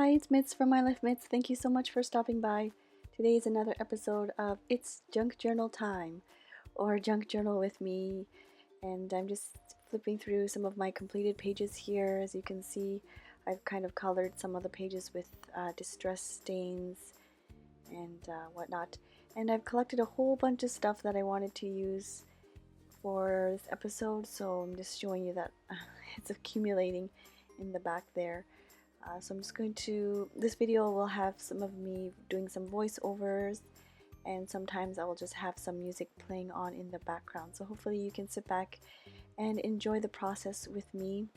Hi, it's Mitz from MyLifeMits. Thank you so much for stopping by. Today is another episode of It's Junk Journal Time, or Junk Journal with me, and I'm just flipping through some of my completed pages here. As you can see, I've kind of colored some of the pages with distress stains and whatnot, and I've collected a whole bunch of stuff that I wanted to use for this episode, so I'm just showing you that it's accumulating in the back there. So I'm just going to, this video will have some of me doing some voiceovers, and sometimes I will just have some music playing on in the background. So hopefully you can sit back and enjoy the process with me.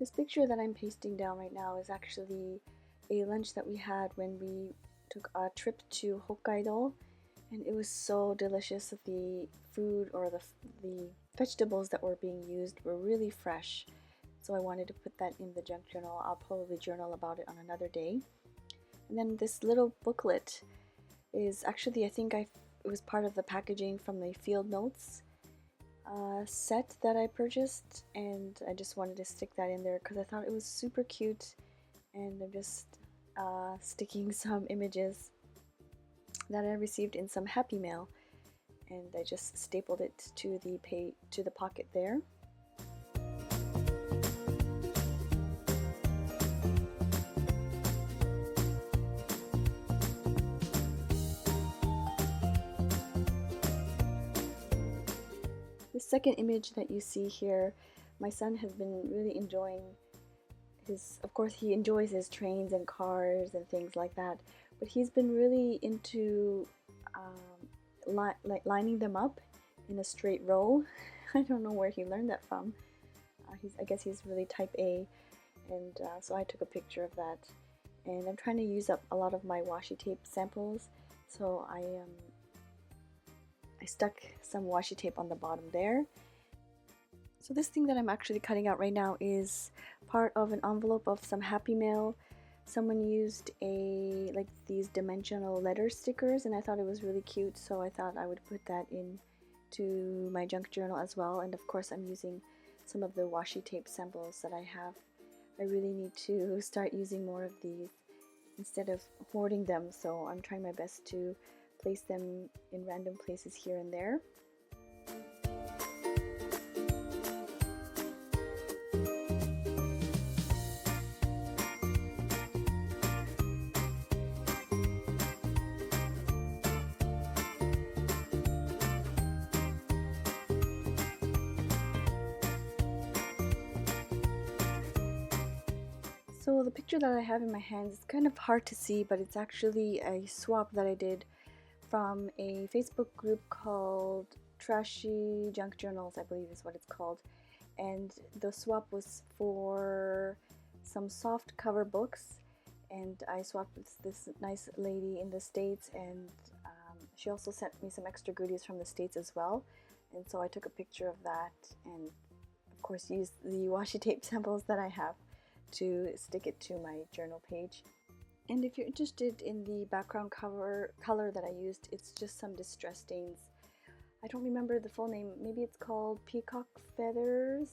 This picture that I'm pasting down right now is actually a lunch that we had when we took a trip to Hokkaido, and it was so delicious. The food, or the vegetables that were being used, were really fresh, so I wanted to put that in the junk journal. I'll probably journal about it on another day. And then this little booklet is actually, I think it was part of the packaging from the field notes set that I purchased, and I just wanted to stick that in there because I thought it was super cute. And I'm just sticking some images that I received in some Happy Mail, and I just stapled it to the pocket there. The second image that you see here, my son has been really enjoying of course he enjoys his trains and cars and things like that, but he's been really into lining them up in a straight row. I don't know where he learned that from. I guess he's really type A, and so I took a picture of that, and I'm trying to use up a lot of my washi tape samples, so I stuck some washi tape on the bottom there. So this thing that I'm actually cutting out right now is part of an envelope of some Happy Mail. Someone used like these dimensional letter stickers, and I thought it was really cute, so I thought I would put that into my junk journal as well. And of course I'm using some of the washi tape samples that I have. I really need to start using more of these instead of hoarding them, so I'm trying my best to place them in random places here and there. So the picture that I have in my hands is kind of hard to see, but it's actually a swap that I did from a Facebook group called Trashy Junk Journals, I believe is what it's called. And the swap was for some soft cover books, and I swapped with this nice lady in the States, and she also sent me some extra goodies from the States as well. And so I took a picture of that, and of course used the washi tape samples that I have to stick it to my journal page. And if you're interested in the background color that I used, it's just some distress stains. I don't remember the full name. Maybe it's called Peacock Feathers.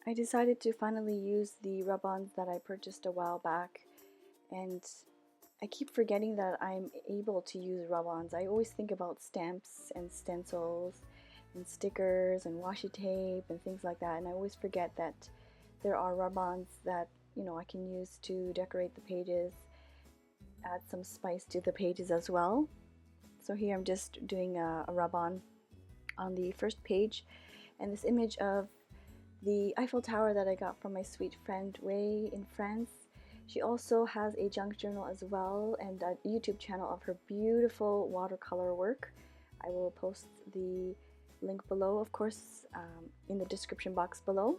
I decided to finally use the rub-ons that I purchased a while back, and I keep forgetting that I'm able to use rub-ons. I always think about stamps and stencils and stickers and washi tape and things like that, and I always forget that there are rub-ons that, you know, I can use to decorate the pages, add some spice to the pages as well. So here I'm just doing a rub-on the first page, and this image of the Eiffel Tower that I got from my sweet friend Wei in France. She also has a junk journal as well, and a YouTube channel of her beautiful watercolor work. I will post the link below, of course, in the description box below.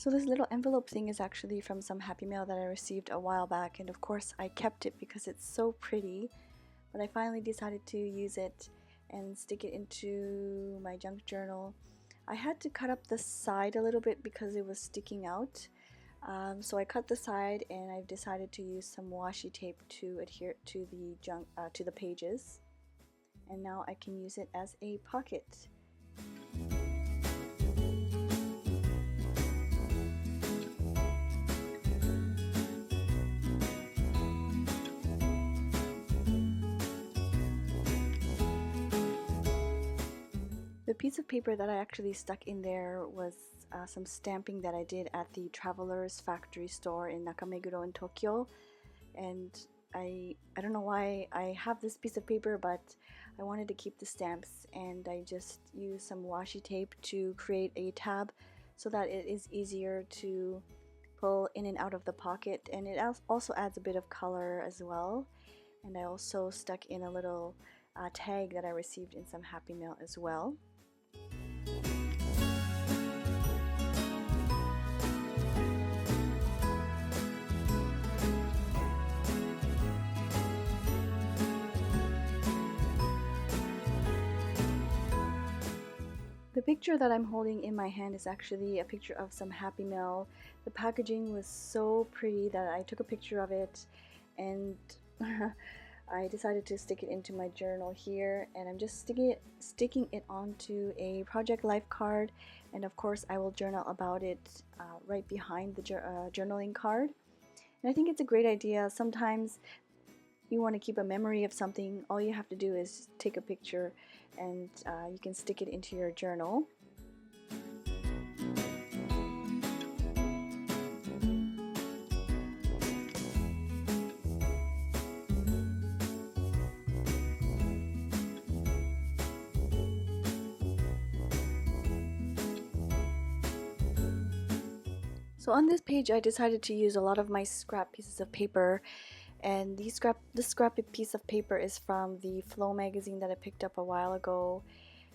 So this little envelope thing is actually from some Happy Mail that I received a while back, and of course I kept it because it's so pretty, but I finally decided to use it and stick it into my junk journal. I had to cut up the side a little bit because it was sticking out, so I cut the side, and I've decided to use some washi tape to adhere to the pages, and now I can use it as a pocket. The piece of paper that I actually stuck in there was some stamping that I did at the Traveler's Factory store in Nakameguro in Tokyo, and I don't know why I have this piece of paper, but I wanted to keep the stamps, and I just used some washi tape to create a tab so that it is easier to pull in and out of the pocket, and it also adds a bit of color as well. And I also stuck in a little tag that I received in some Happy Mail as well. The picture that I'm holding in my hand is actually a picture of some Happy Mail. The packaging was so pretty that I took a picture of it, and I decided to stick it into my journal here, and I'm just sticking it onto a Project Life card, and of course I will journal about it right behind the journaling card. And I think it's a great idea. Sometimes you want to keep a memory of something, all you have to do is take a picture, and you can stick it into your journal. So on this page I decided to use a lot of my scrap pieces of paper, and this scrappy piece of paper is from the Flow magazine that I picked up a while ago,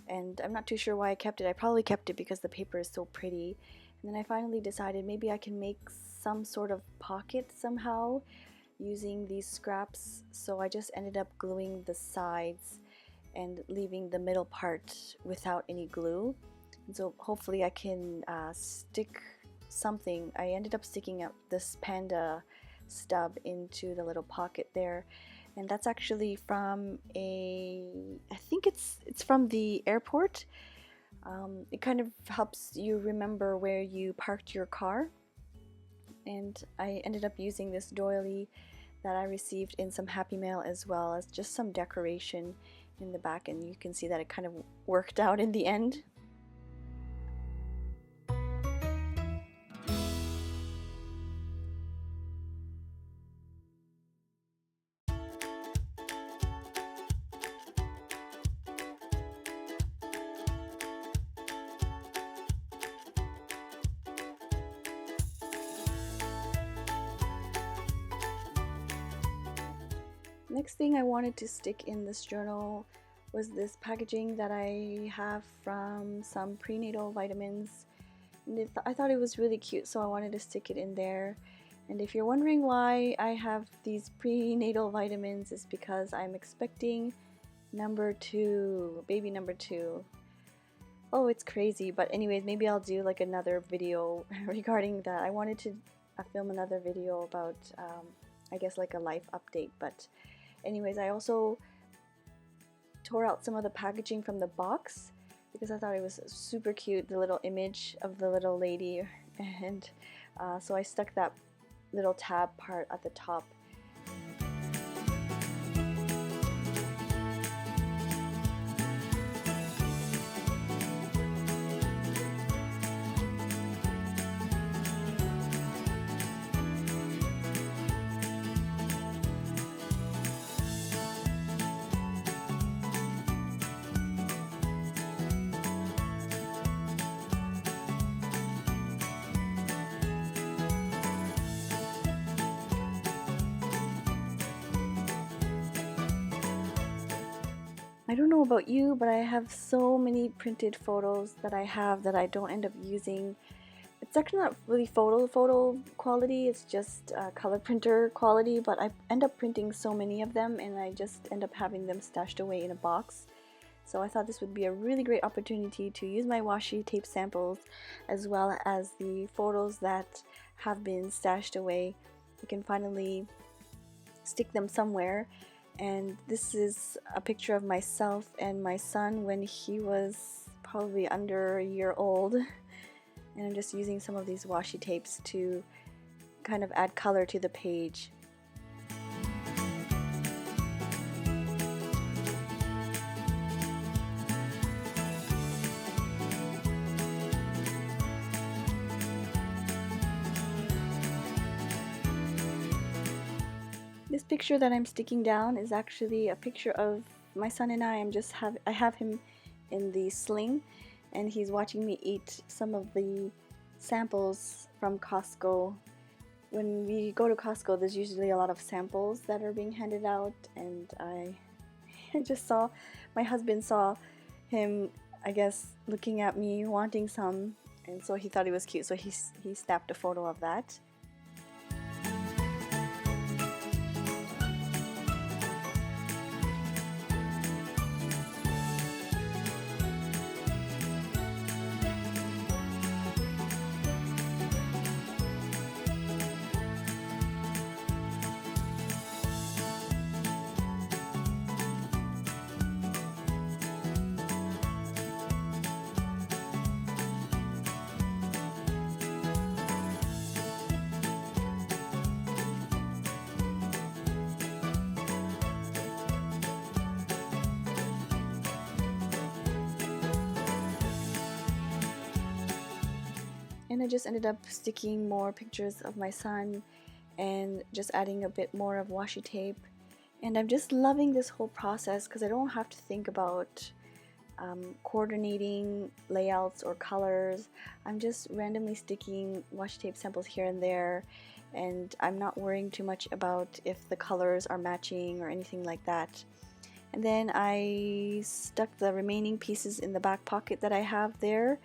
and I'm not too sure why I kept it. I probably kept it because the paper is so pretty. And then I finally decided maybe I can make some sort of pocket somehow using these scraps, so I just ended up gluing the sides and leaving the middle part without any glue. And so hopefully I can stick something. I ended up sticking up this panda stub into the little pocket there, and that's actually from I think it's from the airport. It kind of helps you remember where you parked your car, and I ended up using this doily that I received in some Happy Mail as well as just some decoration in the back, and you can see that it kind of worked out in the end. Next thing I wanted to stick in this journal was this packaging that I have from some prenatal vitamins, and I thought it was really cute, so I wanted to stick it in there. And if you're wondering why I have these prenatal vitamins, it's because I'm expecting baby number 2. Oh, it's crazy, but anyways, maybe I'll do like another video regarding that. I wanted to film another video about I guess like a life update, but anyways, I also tore out some of the packaging from the box because I thought it was super cute, the little image of the little lady, and so I stuck that little tab part at the top. I don't know about you, but I have so many printed photos that I have that I don't end up using It's actually not really photo quality, it's just color printer quality, but I end up printing so many of them and I just end up having them stashed away in a box. So I thought this would be a really great opportunity to use my washi tape samples as well as the photos that have been stashed away. You can finally stick them somewhere. And this is a picture of myself and my son when he was probably under a year old. And I'm just using some of these washi tapes to kind of add color to the page. This picture that I'm sticking down is actually a picture of my son and I. I have him in the sling and he's watching me eat some of the samples from Costco. When we go to Costco, there's usually a lot of samples that are being handed out, and I just saw, my husband saw him, I guess, looking at me wanting some, and so he thought it was cute, so he snapped a photo of that. And I just ended up sticking more pictures of my son and just adding a bit more of washi tape. And I'm just loving this whole process because I don't have to think about coordinating layouts or colors. I'm just randomly sticking washi tape samples here and there, and I'm not worrying too much about if the colors are matching or anything like that. And then I stuck the remaining pieces in the back pocket that I have there.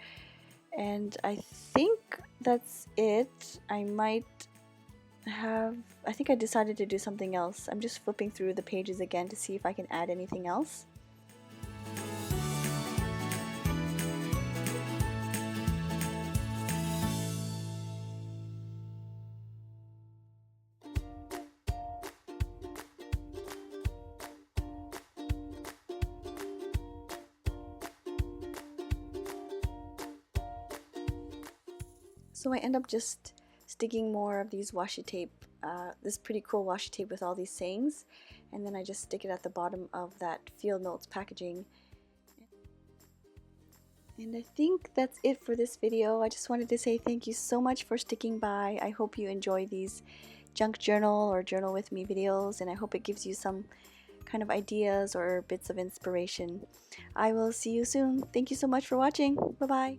And I think that's it. I think I decided to do something else. I'm just flipping through the pages again to see if I can add anything else. So I end up just sticking more of these washi tape, this pretty cool washi tape with all these sayings, and then I just stick it at the bottom of that field notes packaging. And I think that's it for this video. I just wanted to say thank you so much for sticking by. I hope you enjoy these junk journal or journal with me videos, and I hope it gives you some kind of ideas or bits of inspiration. I will see you soon. Thank you so much for watching. Bye-bye.